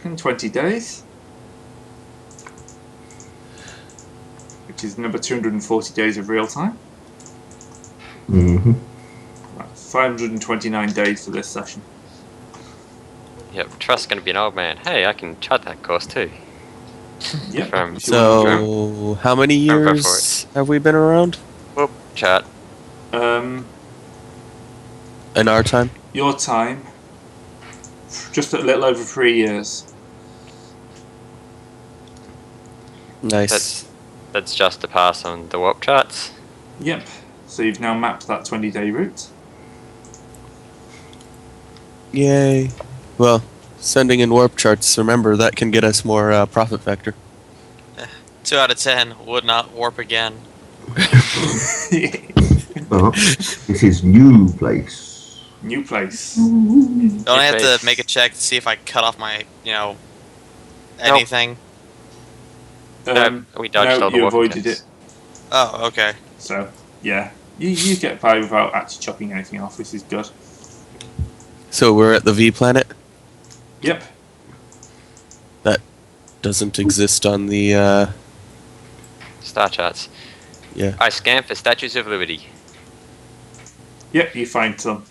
second, 20 days. Which is another 240 days of real time. Mm-hmm. That's 529 days for this session. Yep, Trust's going to be an old man. Hey, I can chart that course too. Yep. So, how many years have we been around? Whoop, chart. In our time? Your time, just a little over 3 years. Nice. That's just to pass on the warp charts. Yep. So you've now mapped that 20-day route. Yay. Well, sending in warp charts, remember, that can get us more profit factor. 2 out of 10 would not warp again. This is new place. New place. Don't I have to make a check to see if I cut off my, anything? No, we dodged all the you warp avoided attempts. it. Oh, okay. So, yeah. You get by without actually chopping anything off, which is good. So we're at the V planet? Yep. That doesn't exist on the, Star charts. Yeah. I scan for Statues of Liberty. Yep, you find some.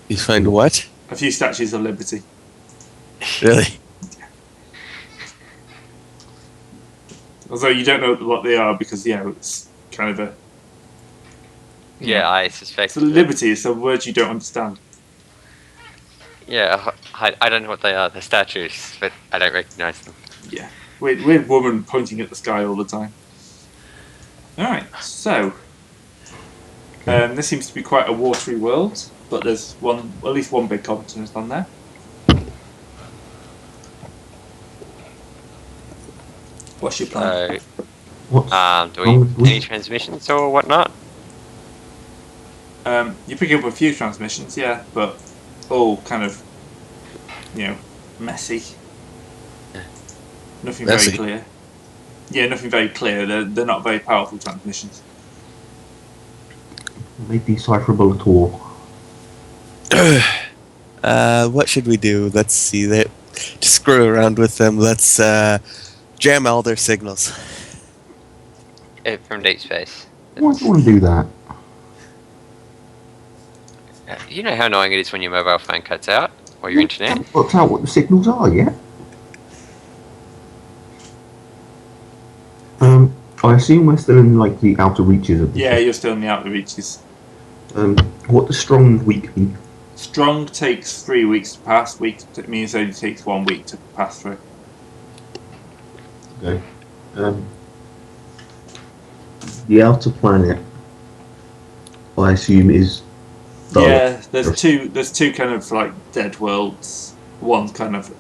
You find what? A few Statues of Liberty. Really? Although you don't know what they are because, it's kind of a... Yeah, I suspect. So Liberty is a word you don't understand. Yeah, I don't know what they are. They're statues, but I don't recognise them. Yeah. Weird woman pointing at the sky all the time. Alright, so... this seems to be quite a watery world, but there's at least one big continent on there. What's your plan? Do we any transmissions or whatnot? You pick up a few transmissions, yeah, but all kind of, messy. Nothing Messy. very clear. Yeah, nothing very clear. They're not very powerful transmissions. Are they decipherable at all? What should we do? Let's see. To screw around with them, let's jam all their signals. From deep space. Why do you want to do that? You know how annoying it is when your mobile phone cuts out or your internet. Haven't worked out what the signals are yet. I assume we're still in the outer reaches of the Yeah, you're still in the outer reaches. What does strong week mean? Strong takes 3 weeks to pass. Weak means it only takes 1 week to pass through. Okay. The outer planet, I assume, is. Yeah, there's two kind of dead worlds. One's kind of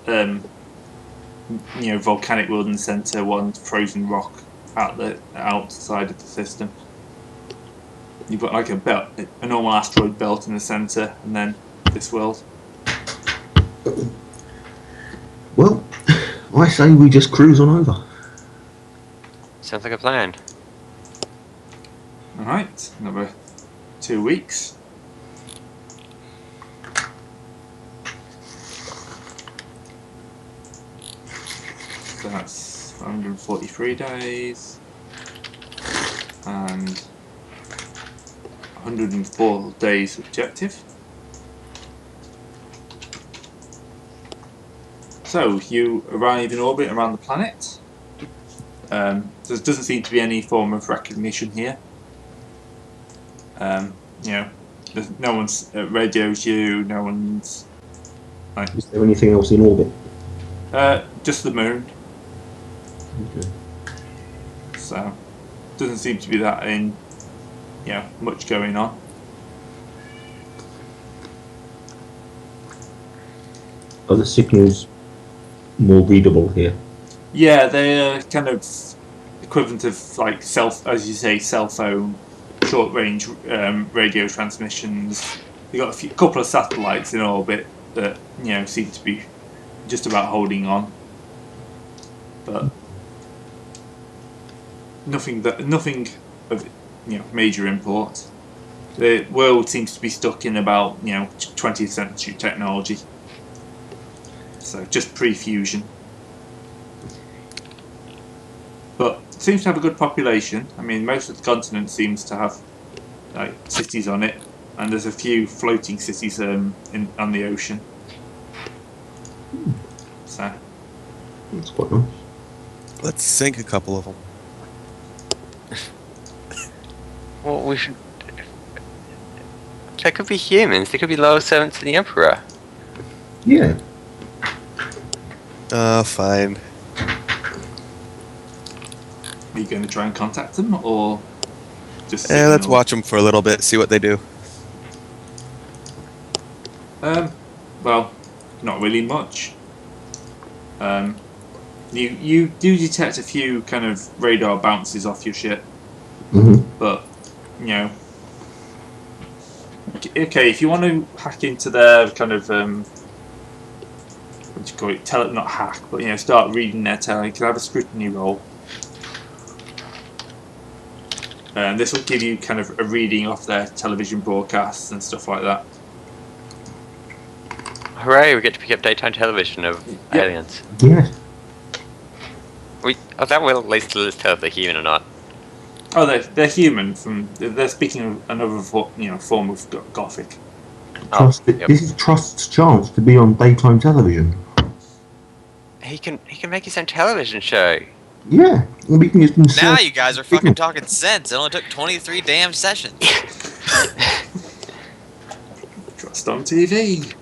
volcanic world in the centre. One's frozen rock at the outside of the system. You've got a belt, a normal asteroid belt in the centre, and then this world. Well, I say we just cruise on over. Sounds like a plan. Alright, another 2 weeks. So that's 143 days. And 104 days objective. So you arrive in orbit around the planet. There doesn't seem to be any form of recognition here. No one's radios you. No one's. Is there anything else in orbit? Just the moon. Okay. So doesn't seem to be that much going on. Are the signals more readable here? Yeah, they're kind of equivalent of cell phone, short range radio transmissions. They got a couple of satellites in orbit that seem to be just about holding on, but nothing of major import. The world seems to be stuck in about 20th century technology. So just pre-fusion. But it seems to have a good population. I mean, most of the continent seems to have like cities on it, and there's a few floating cities on the ocean. So That's quite nice. Let's sink a couple of them. Well, we should. They could be humans. They could be loyal servants to the Emperor. Yeah. Fine. are you going to try and contact them, or just? Let's watch them for a little bit, see what they do. Well, not really much. You do detect a few kind of radar bounces off your ship, but you know. Okay, if you want to hack into their kind of what do you call it? Not hack, but you know, start reading their tele. You can have a scrutiny roll, and this will give you kind of a reading off their television broadcasts and stuff like that. Hooray! We get to pick up daytime television of aliens. Yeah. That will at least tell if they're human or not. Oh, they're human. They're speaking another form of Gothic. This is Trust's chance to be on daytime television. He can make his own television show. Yeah, and we can just insert. Now you guys are fucking talking sense. It only took 23 damn sessions. Trust on TV.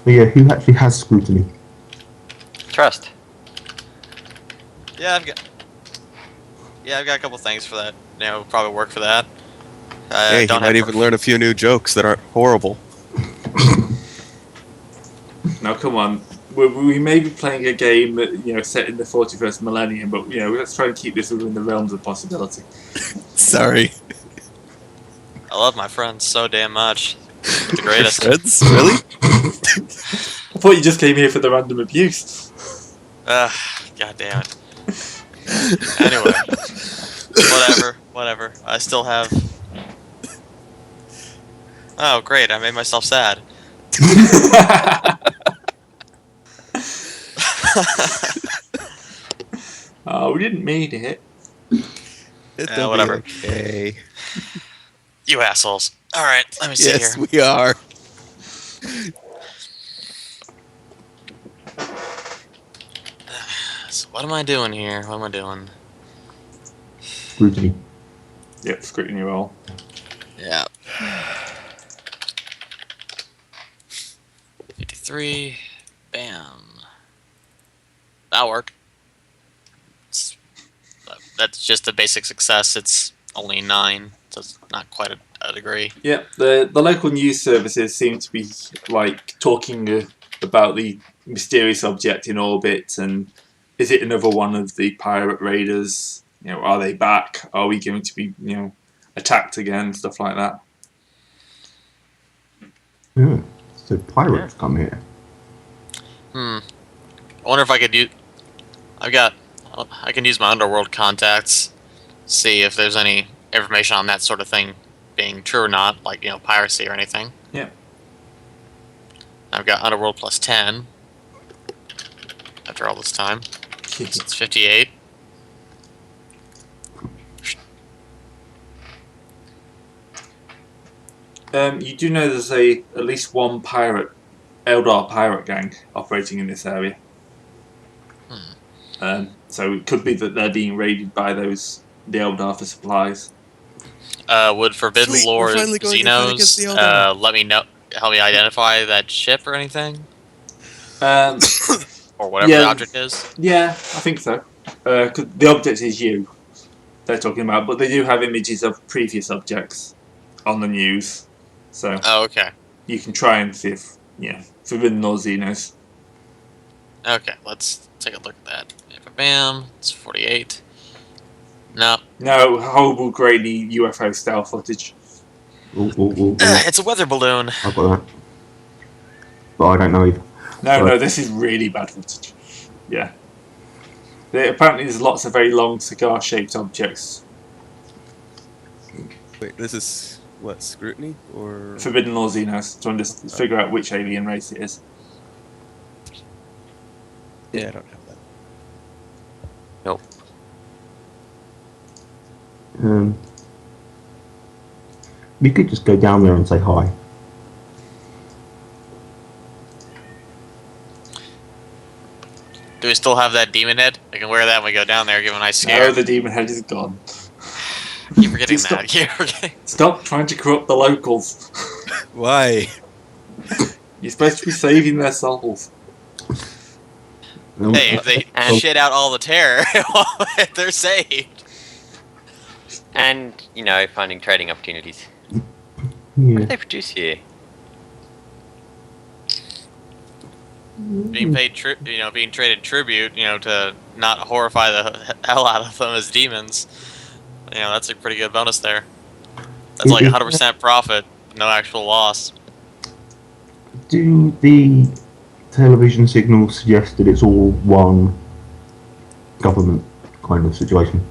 But yeah, who actually has scrutiny? Trust. Yeah, I've got a couple things for that. Probably work for that. Hey, you might even learn a few new jokes that aren't horrible. Now, come on. We may be playing a game that, set in the 41st millennium, but let's try and keep this within the realms of possibility. Sorry. I love my friends so damn much. The greatest. Friends? Really? I thought you just came here for the random abuse. God damn it. Anyway. Whatever. I still have... Oh, great. I made myself sad. Oh, we didn't mean it. It'll whatever. be okay. You assholes. Alright, let me see Yes, here. we are. So what am I doing here? What am I doing? Scrutiny. Yep, scrutiny roll. Yeah. 53. Bam. That'll work. That's just a basic success. It's only 9, so it's not quite a degree. Yeah, the local news services seem to be talking about the mysterious object in orbit, and is it another one of the pirate raiders? Are they back? Are we going to be attacked again? Stuff like that. Yeah. So pirates come here. I wonder if I could use... I can use my underworld contacts, see if there's any information on that sort of thing being true or not, like, piracy or anything. Yeah. I've got underworld plus 10 after all this time. So it's 58. You do know there's at least one Eldar pirate gang operating in this area. So it could be that they're being raided by the Eldar for supplies. Would Forbidden Sweet, Lord we're finally going to fight against the Xenos Eldar. let me know, help me identify that ship or anything? Or whatever the object is? Yeah, I think so. 'Cause the object is you they're talking about, but they do have images of previous objects on the news. So Oh, okay. you can try and see if, Forbidden Lord Xenos. Okay, let's take a look at that. Bam, it's 48. No. No, horrible, grainy UFO style footage. It's a weather balloon. I've got that. But I don't know either. No, this is really bad footage. Yeah. Apparently there's lots of very long cigar-shaped objects. Wait, this is... what, scrutiny or? Forbidden Law Xenos, trying to figure out which alien race it is. Yeah, I don't have that. Nope. We could just go down there and say hi. Do we still have that demon head? I can wear that when we go down there, give a nice scare. Oh, the demon head is gone. Keep forgetting Just that. Keep forgetting. Stop trying to corrupt the locals. Why? You're supposed to be saving their souls. Hey, if they shit out all the terror, they're saved. And, you know, finding trading opportunities. What Yeah. do they produce here? Being paid, being traded tribute, to not horrify the hell out of them as demons. That's a pretty good bonus there. That's like 100% profit, no actual loss. Do the television signals suggest that it's all one government kind of situation?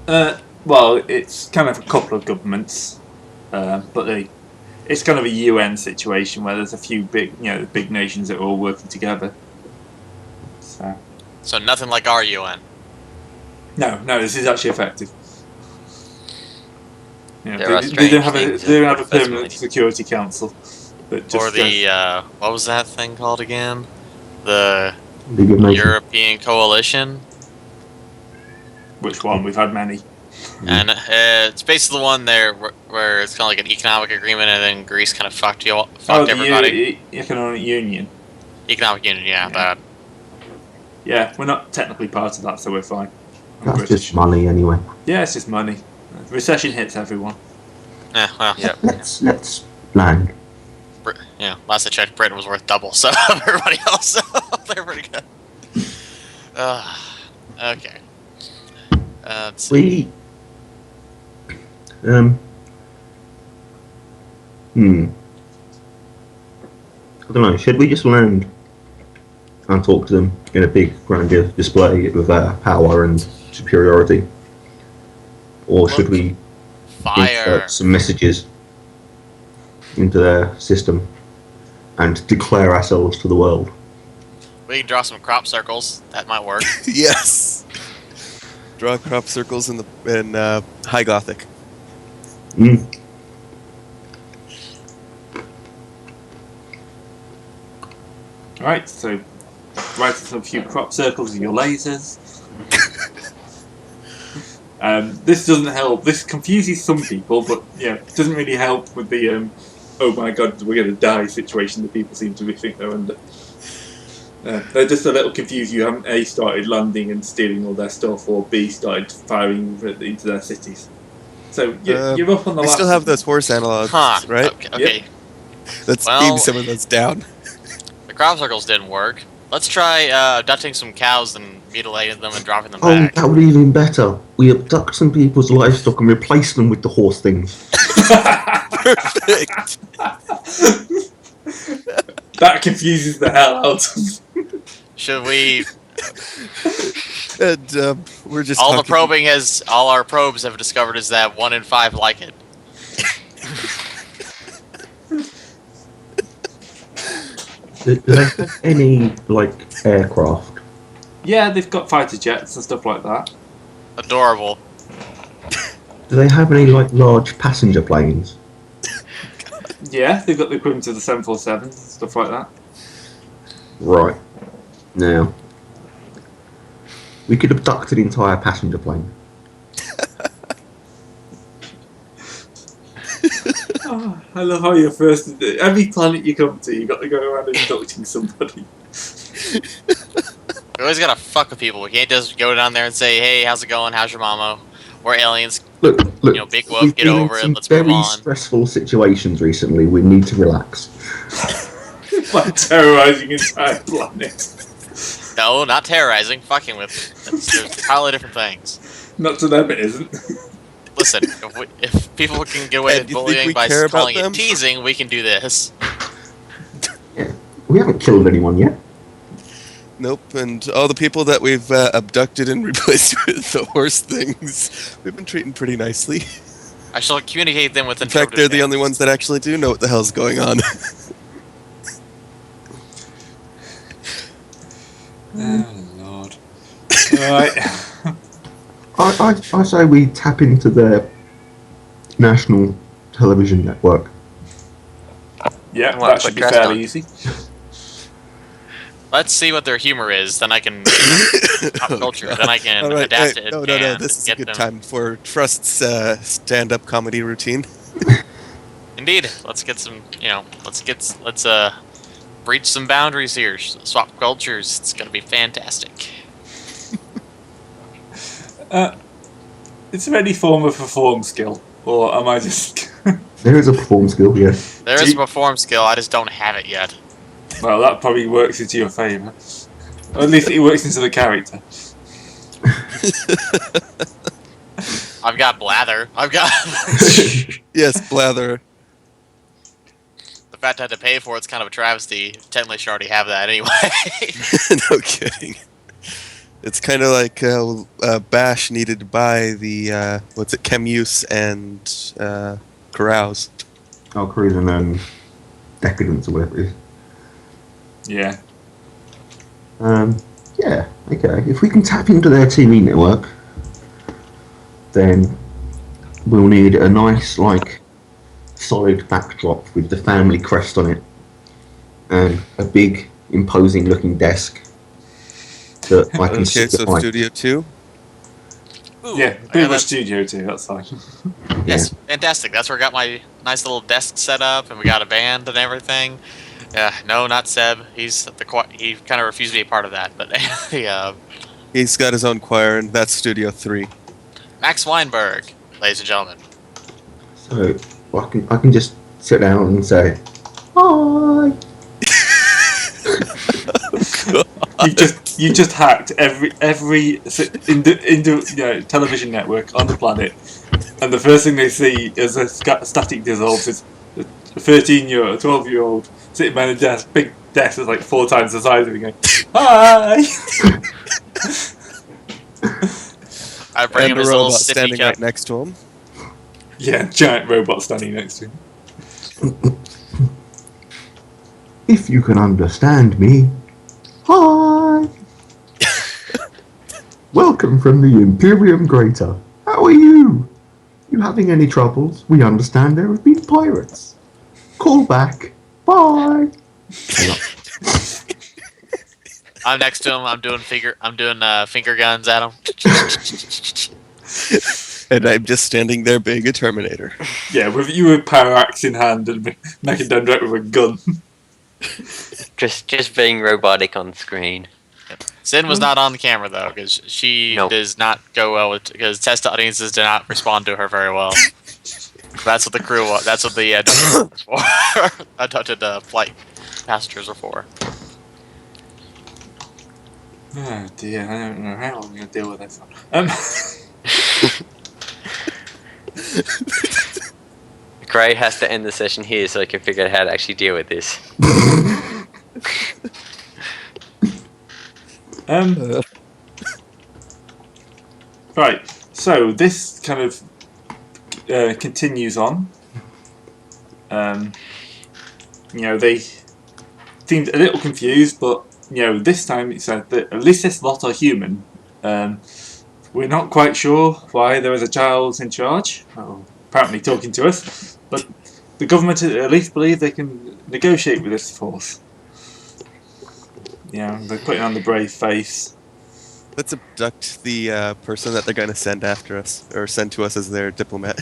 Well, it's kind of a couple of governments, but it's kind of a UN situation where there's a few big nations that are all working together. So nothing like our UN. No, this is actually effective. There are They don't have strange a things permanent that- Security Council. But just Or the, what was that thing called again? The League of Nations. European Coalition? which one? We've had many. And it's basically the one there where it's kind of like an economic agreement, and then Greece kind of fucked everybody. The Economic Union. Economic Union, yeah, that. Yeah, we're not technically part of that, so we're fine. We're That's British. just money anyway. Yeah, it's just money. Recession hits everyone. Yeah, well, Yep. Let's land. Last I checked, Britain was worth double, so everybody else, so they're pretty good. Okay. Let's see. I don't know, should we just land and talk to them in a big grandeur display of power and superiority? Or should we Fire. insert some messages into their system and declare ourselves to the world? We can draw some crop circles. That might work. Yes. Draw crop circles in High Gothic. Alright, so write a few crop circles with your lasers. This doesn't help. This confuses some people, but it doesn't really help with the oh my god, we're going to die situation that people seem to think they're under. They're just a little confused you haven't A, started landing and stealing all their stuff, or B, started firing into their cities. So you're up on the We last. still have those horse analogs, right? Okay. Let's Well- beam some of those down. The crop circles didn't work. Let's try abducting some cows and mutilating them and dropping them Oh, back. that would be even better. We abduct some people's livestock and replace them with the horse things. Perfect. That confuses the hell out of me. Should we? And we're just All talking- our probes have discovered is that 1 in 5 like it. Do they have any, aircraft? Yeah, they've got fighter jets and stuff like that. Adorable. Do they have any, large passenger planes? Yeah, they've got the equivalent of the 747s and stuff like that. Right. Now, we could abduct an entire passenger plane. Oh, I love how you're first. Every planet you come to, you've got to go around abducting somebody. We always gotta fuck with people. We can't just go down there and say, "Hey, how's it going? How's your mama?" We're aliens. Look, Big whoop, we've get been in over it, some let's move very on. stressful situations recently. We need to relax. By terrorizing entire planets. No, not terrorizing. Fucking with. There's entirely different things. Not to them, it isn't. Listen, if people can get away Ed, with you think bullying we by care about calling them? it teasing, we can do this. We haven't killed anyone yet. Nope, and all the people that we've abducted and replaced with the horse things, we've been treating pretty nicely. I shall communicate them with In fact, they're the interpretive only ones that actually do know what the hell's going on. Oh Lord. Alright. I say we tap into their national television network. Yeah, Well, that should put be trust fairly on. easy. Let's see what their humor is, then I can pop culture, then I can All right, adapt hey, it. no. and This is a get good them. time for Trust's stand-up comedy routine. Indeed, let's get some. Let's breach some boundaries here. Swap cultures. It's gonna be fantastic. Is there any form of perform skill? Or am I just... There is a perform skill, yes. There is a perform skill. I just don't have it yet. Well, that probably works into your favour. Or at least it works into the character. I've got blather. I've got Yes, Blather. the fact I had to pay for it's kind of a travesty. Technically, should already have that anyway. No kidding. It's kind of like Bash needed to buy the Chemuse and Carouse. Oh, Cruising and Decadence or whatever it is. Yeah. Yeah, okay. If we can tap into their TV network, then we'll need a nice, solid backdrop with the family crest on it, and a big, imposing-looking desk that I can Okay, sit so behind. Studio 2. Ooh, Yeah, I pretty got much that- studio too, that's fine. Yes, fantastic. That's where I got my nice little desk set up, and we got a band and everything. Yeah, no, not Seb. He kind of refused to be a part of that. But He's got his own choir, and that's Studio 3. Max Weinberg, ladies and gentlemen. So I can just sit down and say, hi. You just hacked every television network on the planet, and the first thing they see is a static dissolve. Is a 13-year-old, a 12-year-old sitting behind a desk, big desk that's like 4 times the size of it, going, "Hi." I bring And him a his little robot sippy standing cup. right next to him. Yeah, giant robot standing next to him. If you can understand me, hi. Welcome from the Imperium Greater. How are you? You having any troubles? We understand there have been pirates. Call back. Bye. Hang on. I'm next to him. I'm doing finger guns at him. And I'm just standing there being a Terminator. Yeah, with you with power axe in hand and making down direct with a gun. Just being robotic on screen. Sin was not on the camera though, because she Nope. does not go well with because test audiences do not respond to her very well. That's what the crew was. That's what the adopted was for. Adopted flight passengers are for. Oh dear, I don't know how I'm going to deal with this one. Gray has to end the session here so he can figure out how to actually deal with this. Right, so this kind of continues on. They seemed a little confused, but this time it said that at least this lot are human. We're not quite sure why there is a child in charge, apparently talking to us, but the government at least believe they can negotiate with this force. They're putting on the brave face. Let's abduct the person that they're going to send after us, or send to us as their diplomat.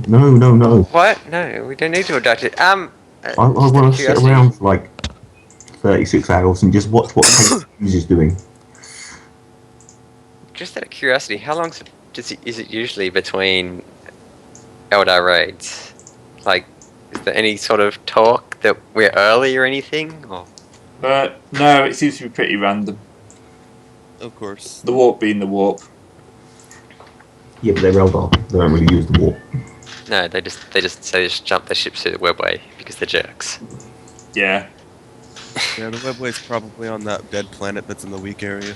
No. What? No, we don't need to abduct it. I want to sit around for 36 hours and just watch what Hughes is doing. Just out of curiosity, how long is it usually between Eldar raids? Is there any sort of talk that we're early or anything? Or? No, it seems to be pretty random. Of course. The warp being the warp. Yeah, but they're Eldar. They don't really use the warp. No, they just jump their ships through the webway because they're jerks. Yeah. Yeah, the webway's probably on that dead planet that's in the weak area.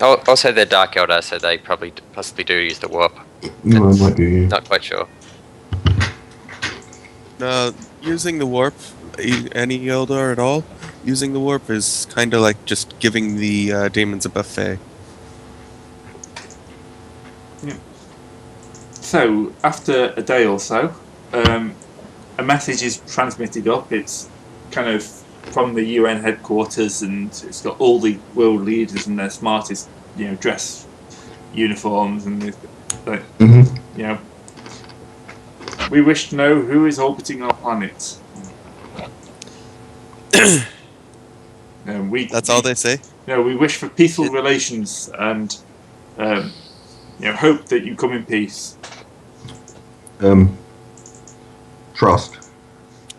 Oh, also, they're Dark Eldar, so they possibly do use the warp. No, I might do, yeah. Not quite sure. Using the warp, any Eldar at all, using the warp is kind of like just giving the demons a buffet. So, after a day or so, a message is transmitted up. It's kind of from the UN headquarters, and it's got all the world leaders in their smartest, dress uniforms, and we wish to know who is orbiting our planet. That's all they say? We wish for peaceful relations and hope that you come in peace. Trust.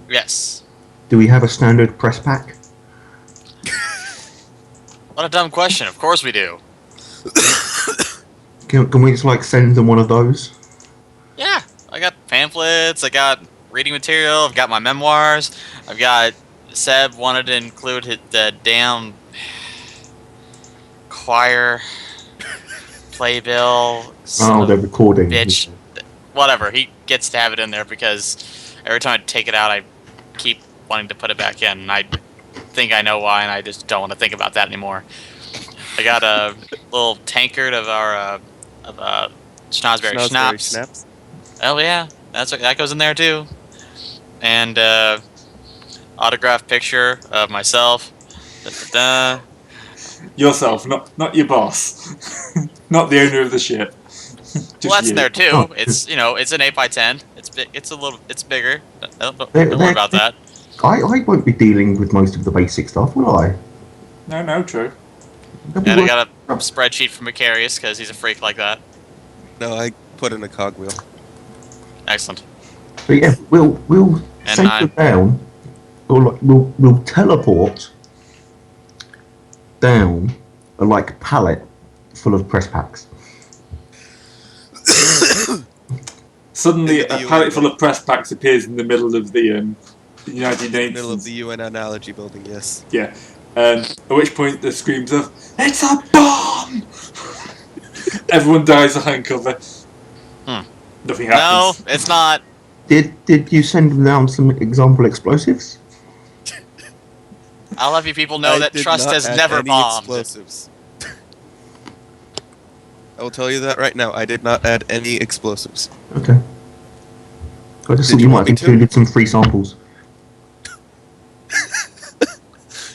Yes. Do we have a standard press pack? What a dumb question. Of course we do. Can we just send them one of those? Yeah. I got pamphlets. I got reading material. I've got my memoirs. I've got Seb wanted to include the damn choir playbill. Oh, they're recording. Bitch. Whatever. He gets to have it in there because every time I take it out, I keep wanting to put it back in, and I think I know why, and I just don't want to think about that anymore. I got a little tankard of our Schnozberry Schnapps. Oh yeah, that goes in there too. And autographed picture of myself. Da-da-da. Yourself, not your boss, not the owner of the ship. Well, that's in there too. Oh. It's it's an 8x10. It's bigger. Don't worry about that. I won't be dealing with most of the basic stuff, will I? No, true. And I got a spreadsheet from Macarius because he's a freak like that. No, I put in a cogwheel. Excellent. So yeah, we'll And send them down. We'll teleport down a pallet full of press packs. Suddenly, In the a pallet UN full of press packs appears in the middle of the United Nations. Middle of the UN Analogy building, yes. Yeah. At which point the screams of "It's a bomb!" Everyone dies behind cover. Nothing No, happens. it's not. Did you send them down some example explosives? I'll have you people know that did Trust not has add never any bombed. explosives. I will tell you that right now. I did not add any explosives. Okay. I just Did thought you you might want have me to? included some free samples.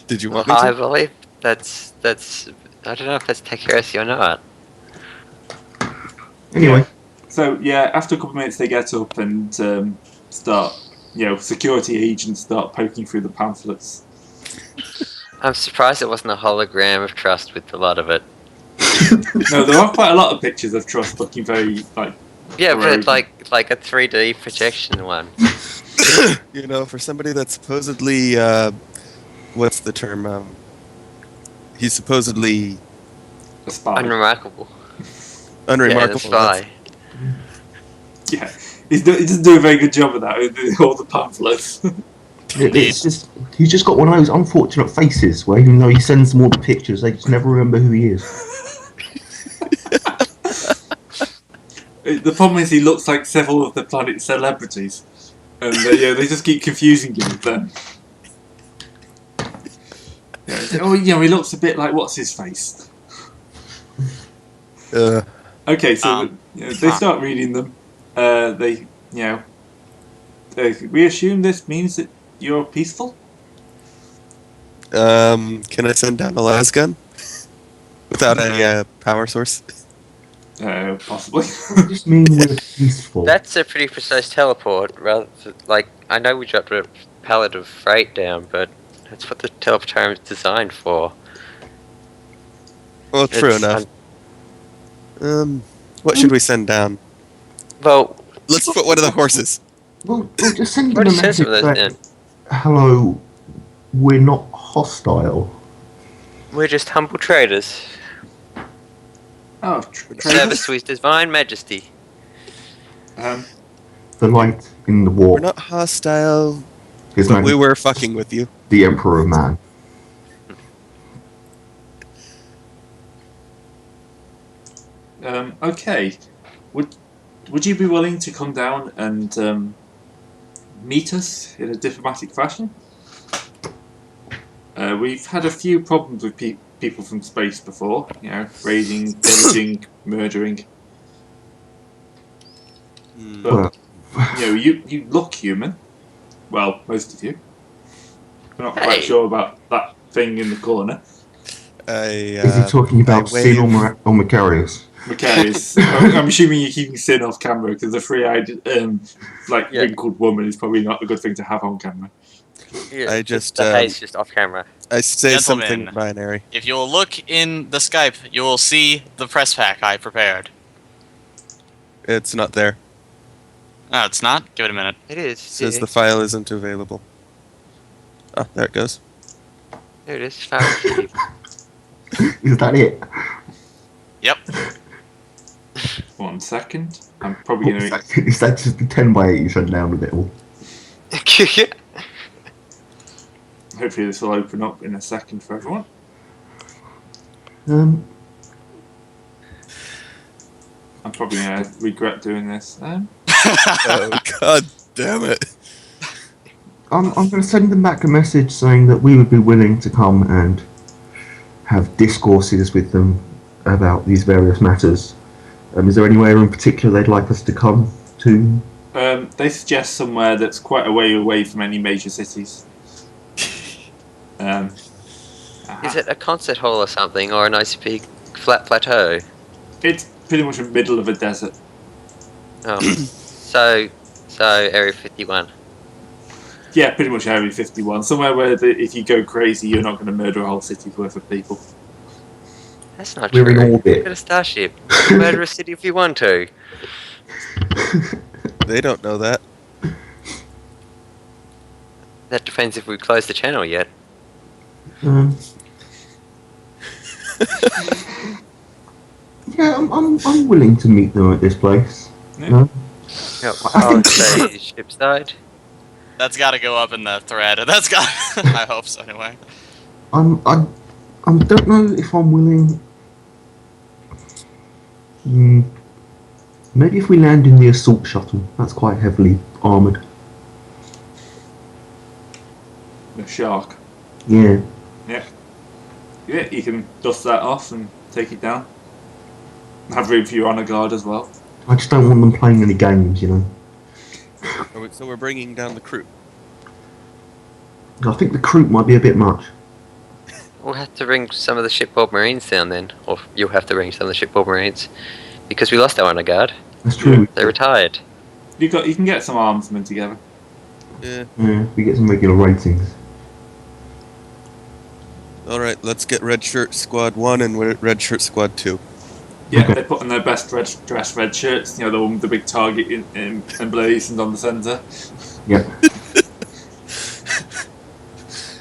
Did you want me I to? believe that's. I don't know if that's accuracy or not. Anyway, So yeah, after a couple of minutes, they get up and start. Security agents start poking through the pamphlets. I'm surprised it wasn't a hologram of Trust with a lot of it. No, there are quite a lot of pictures of Trust looking very Yeah, Right. but like a 3D projection one. For somebody that's supposedly, what's the term? He's supposedly a spy. Unremarkable. unremarkable. Yeah, the spy. Yeah, he doesn't do a very good job of that with all the pamphlets. it's just he's just got one of those unfortunate faces where even though he sends them all the pictures, they just never remember who he is. The problem is he looks like several of the planet's celebrities, and they just keep confusing him with them. He looks a bit like what's his face. Okay, so they start reading them. We assume this means that you're peaceful. Can I send down a lasgun without any power source? Possibly. I just mean we're peaceful. That's a pretty precise teleport. I know we dropped a pallet of freight down, but that's what the teleporter is designed for. Well, true It's enough. What should we send down? Well, Let's put one of the horses. Well, just send them what a do you say message some of those that, then? hello, we're not hostile. We're just humble traders. Oh, Service to His Divine Majesty. The light in the war. We're not hostile, His but we Majesty, were fucking with you. the Emperor of Man. Okay. Would you be willing to come down and meet us in a diplomatic fashion. We've had a few problems with people from space before, raiding, pillaging, murdering. But you look human. Well, most of you. I'm not quite sure about that thing in the corner. Is he talking about Sin or Macarius? Macarius. I'm assuming you're keeping Sin off camera because a three-eyed, wrinkled woman is probably not a good thing to have on camera. Yeah, I just the face just off camera. I say Gentlemen, something binary. If you will look in the Skype, you will see the press pack I prepared. It's not there. No, it's not. Give it a minute. It is. It says the file isn't available. Oh, there it goes. There it is. File received. Is that it? Yep. 1 second. I'm probably going to... Is that just the 10x8 shut down a bit? Hopefully this will open up in a second for everyone. Um, I'm probably going to regret doing this. Oh, god damn it. I'm going to send them back a message saying that we would be willing to come and have discourses with them about these various matters. Is there anywhere in particular they'd like us to come to? They suggest somewhere that's quite a way away from any major cities. Is it a concert hall or something, or a nice big flat plateau? It's pretty much in the middle of a desert. Oh, so Area 51. Yeah, pretty much Area 51. Somewhere where if you go crazy, you're not going to murder a whole city's worth of people. That's not We're true. in orbit. Get a starship. Murder a city if you want to. They don't know that. That depends if we close the channel yet. Yeah, I'm willing to meet them at this place. Yeah. Yep. I think- Say ship side. That's got to go up in the thread. That's got. I hope so. Anyway. I don't know if I'm willing. Maybe if we land in the assault shuttle, that's quite heavily armoured. The shark. Yeah. Yeah, you can dust that off and take it down. Have room for your honour guard as well. I just don't want them playing any games, you know. So we're bringing down the crew. I think the crew might be a bit much. We'll have to bring some of the shipboard marines down then, or you'll have to bring some of the shipboard marines, because we lost our honor guard. That's true. They retired. You can get some armsmen together. Yeah. Yeah, we get some regular ratings. Alright, let's get Red Shirt Squad 1 and Red Shirt Squad 2. Yeah, Okay. they put on their best dress red shirts. The one with the big target emblazoned on the centre. Yep.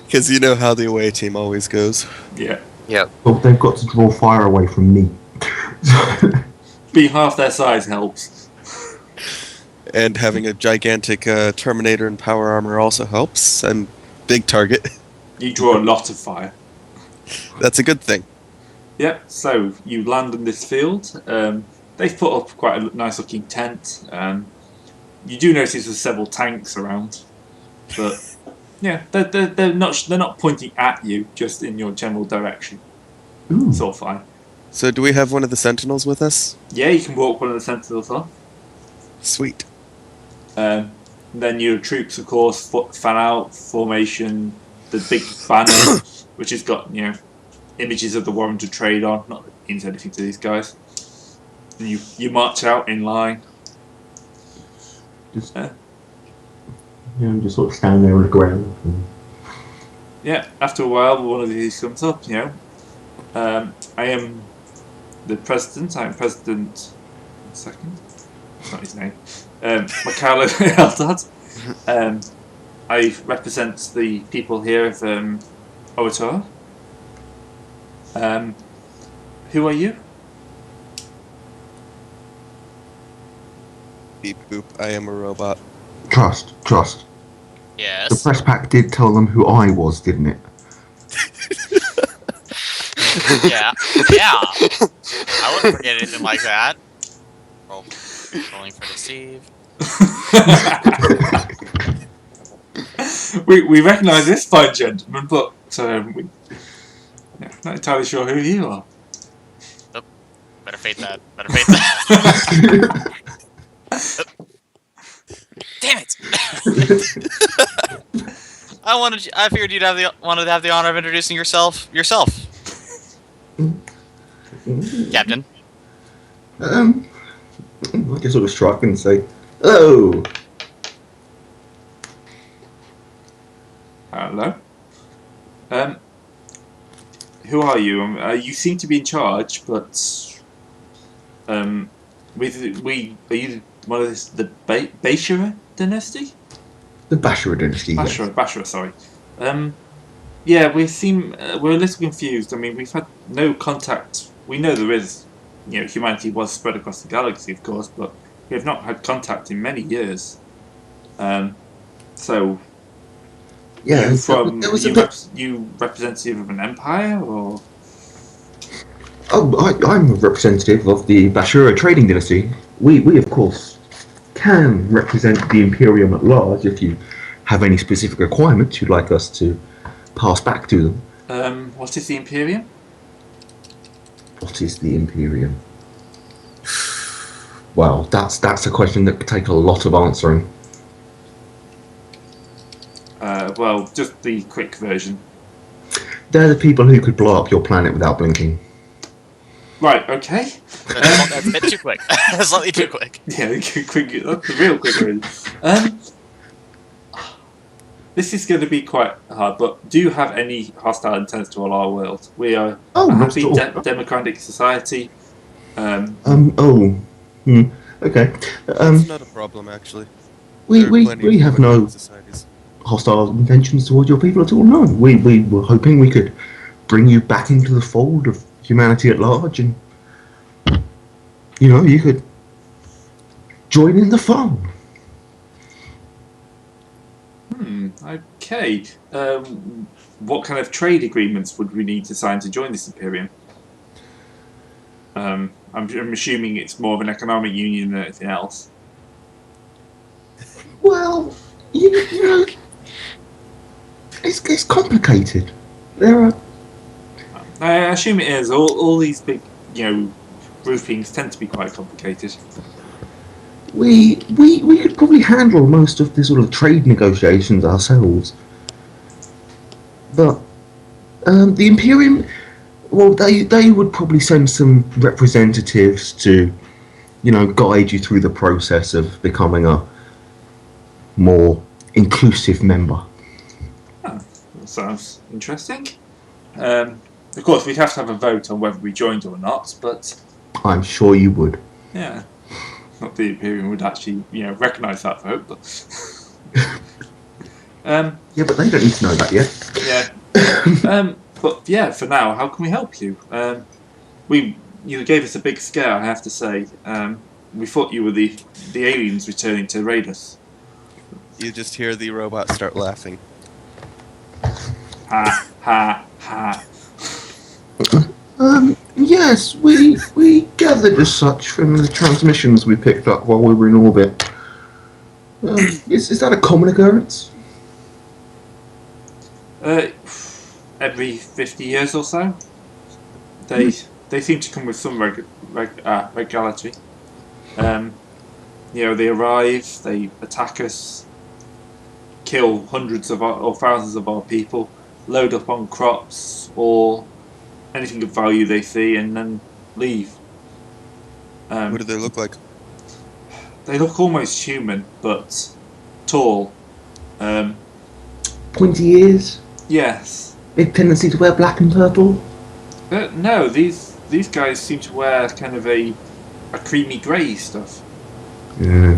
Because you know how the away team always goes. Yeah. Yep. Well, they've got to draw fire away from me. Being half their size helps. And having a gigantic Terminator and power armor also helps. And big target. You draw a lot of fire. That's a good thing. Yep, so you land in this field. They've put up quite a nice looking tent. You do notice there's several tanks around. But yeah, they're not pointing at you, just in your general direction. Ooh. It's all fine. So do we have one of the Sentinels with us? Yeah, you can walk one of the sentinels on. Sweet. Then your troops, of course, fan out, formation, the big banner, which has got, images of the warrant of trade on. Not that it means anything to these guys. And you march out in line. Just sort of stand there on the ground. Yeah, after a while, one of these comes up, I am the president. I am President... 1 second. That's not his name. Mikhailo Eldad. I represent the people here of Owator. Who are you? Beep boop, I am a robot. Trust. The Yes. press pack did tell them who I was, didn't it? Yeah. Yeah. I wouldn't forget anything like that. Rolling for deceive. we recognise this fine gentleman, but not entirely sure who you are. Better fate that. Better fate that. Damn it! I figured you'd wanted to have the honor of introducing yourself. Captain. I guess I'll strike and say, "Hello." Hello. Who are you? You seem to be in charge, but are you one of the Bashira dynasty? The Bashara dynasty. Yes. Bashara, sorry. Yeah, we're a little confused. I mean, we've had no contact. We know there is, humanity was spread across the galaxy, of course, but we have not had contact in many years. So, Yeah, you representative of an empire, or? Oh, I'm a representative of the Bashura trading dynasty. We of course can represent the Imperium at large if you have any specific requirements you'd like us to pass back to them. What is the Imperium? What is the Imperium? Well, that's a question that could take a lot of answering. Well, just the quick version. They're the people who could blow up your planet without blinking. Right, okay. That's a bit too quick. Slightly too quick. Yeah, that's the real quick version. This is going to be quite hard, but do you have any hostile intents toward our world? We are a happy democratic society. Okay. It's not a problem, actually. We have no societies. hostile intentions towards your people at all. No, we were hoping we could bring you back into the fold of humanity at large, and you could join in the fun. Okay. What kind of trade agreements would we need to sign to join this Imperium? I'm assuming it's more of an economic union than anything else. Well, it's complicated. There are. I assume it is. All these big, groupings tend to be quite complicated. We could probably handle most of the sort of trade negotiations ourselves, but the Imperium, well, they would probably send some representatives to, guide you through the process of becoming a more inclusive member. Oh, that sounds interesting. Of course, we'd have to have a vote on whether we joined or not, but I'm sure you would. Yeah. Not the Imperium would actually, recognise that vote, but yeah, but they don't need to know that yet. Yeah. But yeah, for now, how can we help you? You gave us a big scare, I have to say. We thought you were the aliens returning to raid us. You just hear the robot start laughing. Ha ha ha. Yes, we gathered as such from the transmissions we picked up while we were in orbit. Is that a common occurrence? Every 50 years or so. They seem to come with some regularity. They arrive, they attack us, kill hundreds or thousands of our people, load up on crops or anything of value they see, and then leave. What do they look like? They look almost human, but tall. Pointy ears? Yes. Big tendency to wear black and purple? No, these guys seem to wear kind of a creamy grey stuff. Yeah.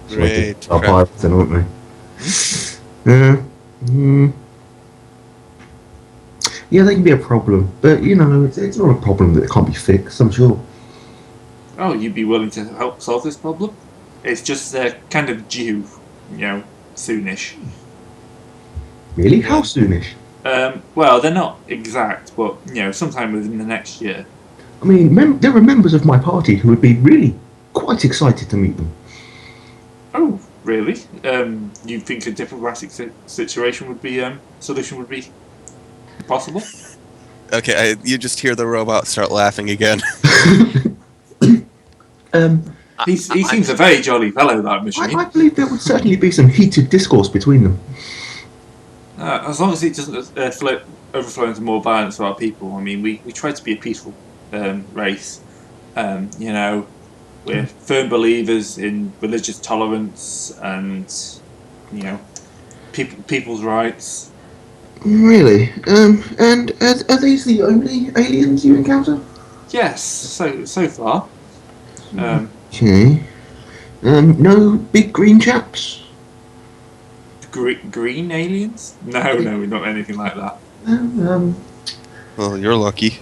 Great. Our pirates then, aren't they? Yeah. Yeah, they can be a problem, but it's not a problem that can't be fixed, I'm sure. Oh, you'd be willing to help solve this problem? It's just they're kind of due, soonish. Really? How soonish? Well, they're not exact, but sometime within the next year. I mean, there are members of my party who would be really quite excited to meet them. Oh, really. You think a diplomatic situation would be solution would be possible? Okay, you just hear the robot start laughing again. He seems a very jolly fellow, that machine. I believe there would certainly be some heated discourse between them. As long as it doesn't overflow into more violence for our people. I mean, we try to be a peaceful race. You know, we're firm believers in religious tolerance and, you know, people's rights. Really? And are these the only aliens you encounter? Yes, so far. Okay. No big green chaps? Green aliens? No, we're not anything like that. Well, you're lucky.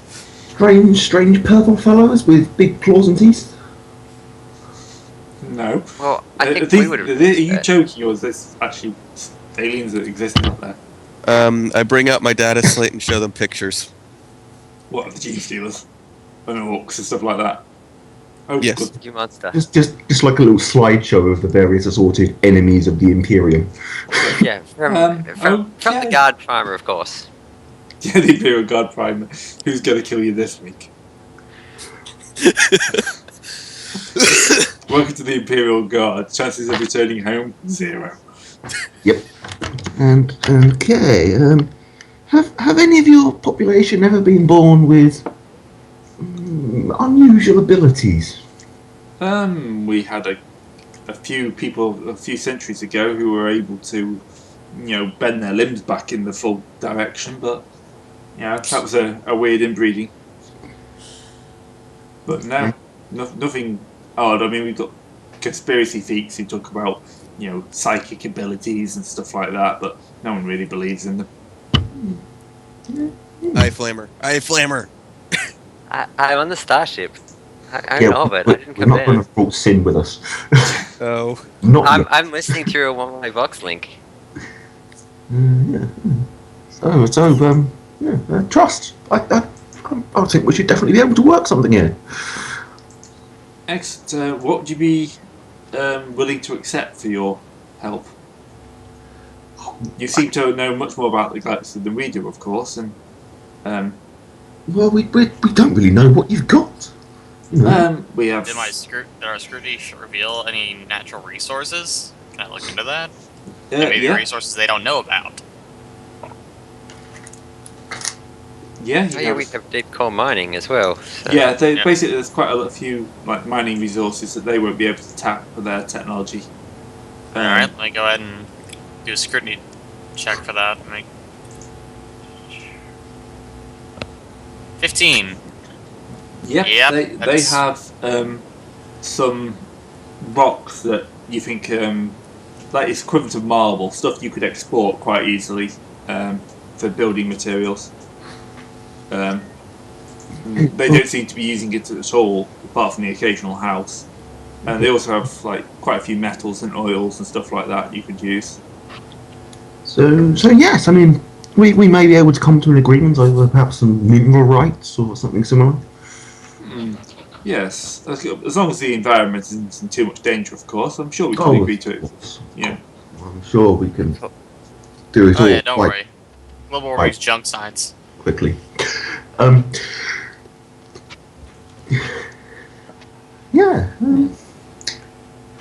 Strange purple fellows with big claws and teeth? No. Well, I think Are we would have. Are you joking, or is this actually aliens that exist out there? I bring out my data slate and show them pictures. What, the Gene Stealers? And orcs and stuff like that? Oh, Yes. good. You monster. Just like a little slideshow of the various assorted enemies of the Imperium. Yeah, from the okay. guard primer, of course. Yeah, the Imperial Guard Prime. Who's going to kill you this week? Welcome to the Imperial Guard. Chances of returning home, 0. Yep. And okay. Have any of your population ever been born with unusual abilities? We had a few people a few centuries ago who were able to, you know, bend their limbs back in the full direction, but yeah, that was a weird inbreeding. But no, nothing odd. I mean, we've got conspiracy theorists who talk about, you know, psychic abilities and stuff like that, but no one really believes in them. Eye flamer. Eye flamer. I'm on the starship. I Yeah, know of it. I didn't we're come not going in. to brought sin with us. Oh. Not yet. I'm listening through a one-way box link. Yeah. Trust. I think we should definitely be able to work something here. Excellent. What would you be willing to accept for your help? You seem to know much more about the galaxy than we do, of course, and Well, we don't really know what you've got. You know. we have. Did our scrutiny reveal any natural resources? Can I look into that? Maybe yeah, resources they don't know about. yeah, Oh yeah, we have deep core mining as well. So. yeah. Yeah. Basically, there's quite a few like mining resources that they won't be able to tap with their technology. Alright, let me go ahead and do a scrutiny check for that. 15. Yeah, Yep, they that's- have some rocks that you think like it's equivalent of marble, stuff you could export quite easily for building materials. They don't seem to be using it at all, apart from the occasional house. And they also have like quite a few metals and oils and stuff like that you could use. So yes, I mean, we may be able to come to an agreement over perhaps some mineral rights or something similar. Yes, as long as the environment isn't in too much danger, of course. I'm sure we can Oh, agree to it. of course. Yeah. I'm sure we can do it Oh all yeah, don't quite worry. Global warming's junk science. quickly. Yeah.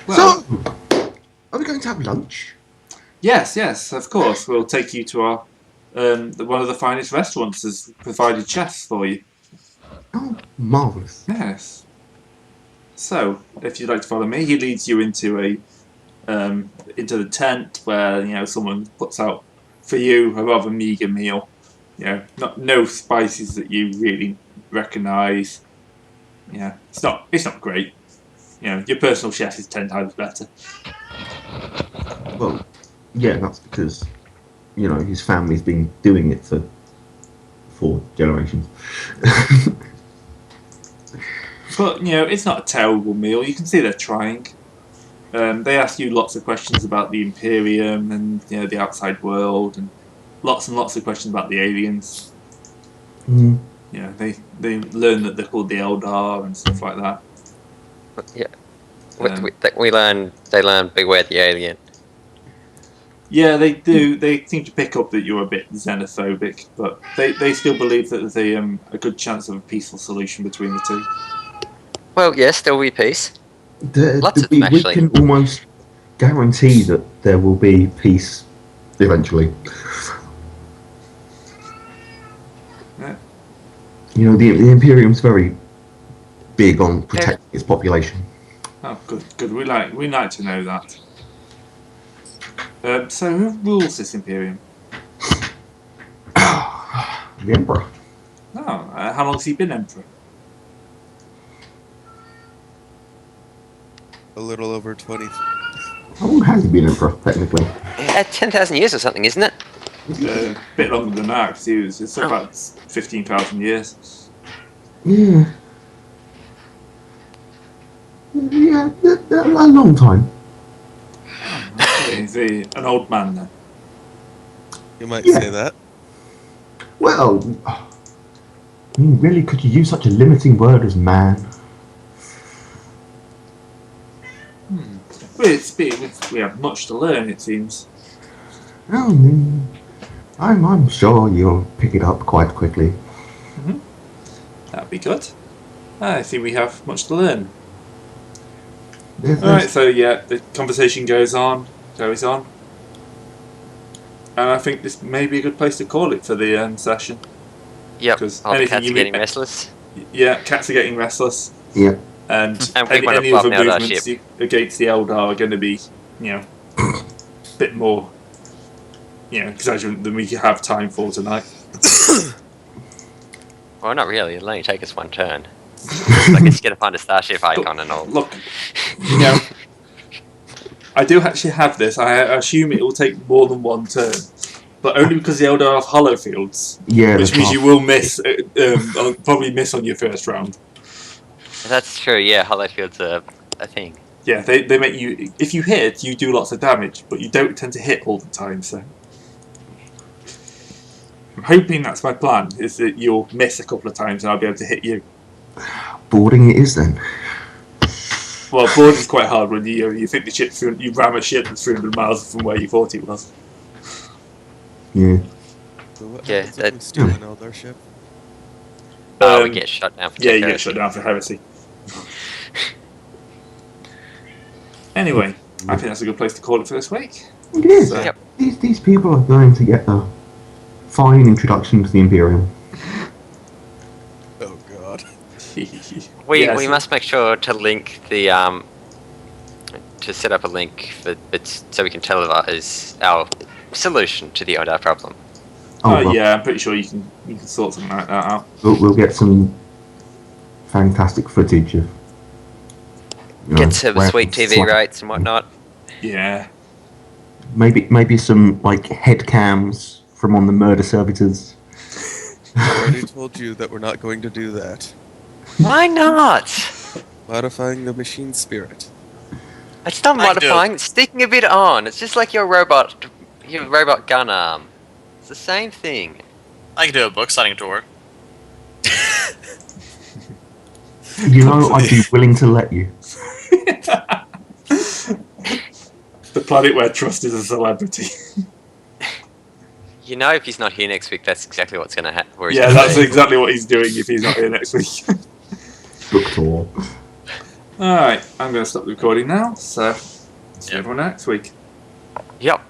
Well, So, are we going to have lunch? yes, of course. We'll take you to our one of the finest restaurants has provided chefs for you. Oh, marvellous. Yes. So, if you'd like to follow me, he leads you into into the tent where, you know, someone puts out for you a rather meager meal. You know, no spices that you really recognise. Yeah, it's not great. You know, your personal chef is 10 times better. Well, yeah, that's because, you know, his family's been doing it for 4 generations. But, you know, it's not a terrible meal. You can see they're trying. They ask you lots of questions about the Imperium and, you know, the outside world, and lots of questions about the aliens. Mm. You know, they learn that they're called the Eldar and stuff like that. Yeah. We learn. They learn beware the alien. Yeah, they do. They seem to pick up that you're a bit xenophobic, but they still believe that there's a good chance of a peaceful solution between the two. Well, yes, there will be peace. Lots of them, We actually. can almost guarantee that there will be peace eventually. Yeah. You know, the Imperium's very big on protecting its population. Oh, good. We like to know that. So who rules this Imperium? The Emperor. Oh, how long has he been Emperor? A little over 20. How long has he been Emperor, technically? 10,000 years or something, isn't it? A bit longer than that, because it's about 15,000 years. Yeah. Yeah, a long time. Is he an old man then? You might Yeah. say that. Well, really, could you use such a limiting word as man? Well, we have much to learn, it seems. Oh, I'm sure you'll pick it up quite quickly. That'd be good. I think we have much to learn. There's- Alright, so yeah, the conversation goes on. And I think this may be a good place to call it for the session. Yep. 'Cause All the anything cats you are getting meet- restless. Yeah, cats are getting restless. Yeah. And And we want to any blow up other an Eldar movements ship. against the Eldar are going to be, a bit more, exaggerant than we have time for tonight. Well, not really. It'll only take us one turn. I guess you get to find a starship icon and all. Look, I do actually have this. I assume it will take more than one turn, but only because the Eldar have hollow fields, Yeah. which the means half- you will miss, probably miss on your first round. That's true. Yeah, hollow fields are a thing. Yeah, they make you. If you hit, you do lots of damage, but you don't tend to hit all the time. So I'm hoping that's my plan. Is that you'll miss a couple of times and I'll be able to hit you. boarding it is then. Well, board is quite hard when you think the ship's you ram a ship that's 300 miles from where you thought it was. Yeah. So what Yeah, happens if we steal an Eldar ship? We get shut down for Yeah, you tech get shut down for heresy. Anyway, I think that's a good place to call it for this week. It is. So- Yep. These people are going to get a fine introduction to the Imperium. Oh god. We Yes. must make sure to link the to set up a link for bits so we can televise our solution to the Eldar problem. Well, Yeah, I'm pretty sure you can sort something like that out. we'll get some fantastic footage of. Get some where sweet it's TV like- rights and whatnot. Yeah. Maybe some like head cams from on the murder servitors. I already told you that we're not going to do that. Why not? Modifying the machine spirit. It's not I do. modifying. It's sticking a bit on. It's just like your robot gun arm. It's the same thing. I can do a book signing tour. You know, I'd be willing to let you. The planet where trust is a celebrity. You know, if he's not here next week, that's exactly what's going to happen. Yeah, that's exactly what he's doing if he's not here next week. Book tour. Alright, I'm going to stop the recording now, so see everyone next week. Yep.